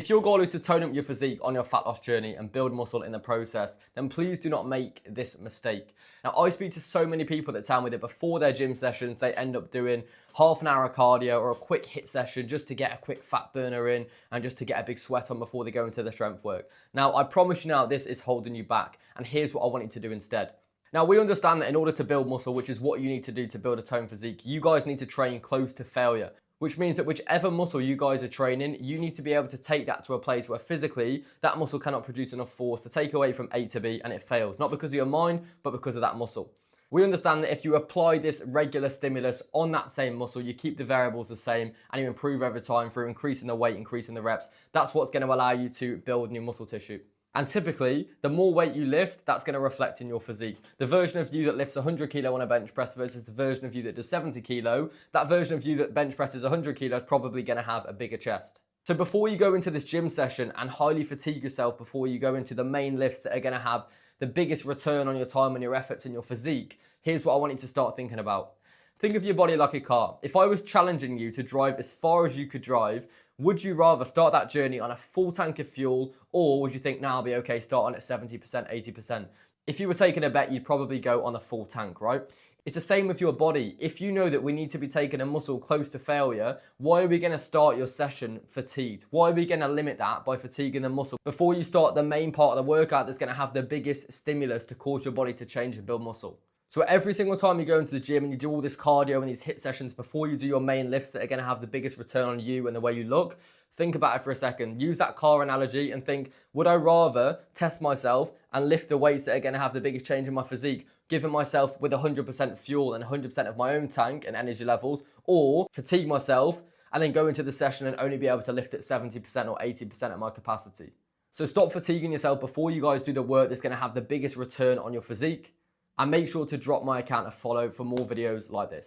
If your goal is to tone up your physique on your fat loss journey and build muscle in the process, then please do not make this mistake. Now, I speak to so many people that tell me that before their gym sessions, they end up doing half an hour of cardio or a quick HIIT session just to get a quick fat burner in and just to get a big sweat on before they go into the strength work. Now, I promise you now, this is holding you back. And here's what I want you to do instead. Now, we understand that in order to build muscle, which is what you need to do to build a toned physique, you guys need to train close to failure, which means that whichever muscle you guys are training, you need to be able to take that to a place where physically that muscle cannot produce enough force to take away from A to B and it fails. Not because of your mind, but because of that muscle. We understand that if you apply this regular stimulus on that same muscle, you keep the variables the same and you improve over time through increasing the weight, increasing the reps. That's what's going to allow you to build new muscle tissue. And typically, the more weight you lift, that's going to reflect in your physique. The version of you that lifts 100 kilo on a bench press versus the version of you that does 70 kilo, that version of you that bench presses 100 kilo is probably going to have a bigger chest. So before you go into this gym session and highly fatigue yourself before you go into the main lifts that are going to have the biggest return on your time and your efforts and your physique, here's what I want you to start thinking about. Think of your body like a car. If I was challenging you to drive as far as you could drive, would you rather start that journey on a full tank of fuel, or would you think, nah, I'll be okay starting at 70%, 80%? If you were taking a bet, you'd probably go on a full tank, right? It's the same with your body. If you know that we need to be taking a muscle close to failure, why are we going to start your session fatigued? Why are we going to limit that by fatiguing the muscle before you start the main part of the workout that's going to have the biggest stimulus to cause your body to change and build muscle? So every single time you go into the gym and you do all this cardio and these HIIT sessions before you do your main lifts that are going to have the biggest return on you and the way you look, think about it for a second. Use that car analogy and think, would I rather test myself and lift the weights that are going to have the biggest change in my physique, giving myself with 100% fuel and 100% of my own tank and energy levels, or fatigue myself and then go into the session and only be able to lift at 70% or 80% of my capacity? So stop fatiguing yourself before you guys do the work that's going to have the biggest return on your physique. And make sure to drop my account a follow for more videos like this.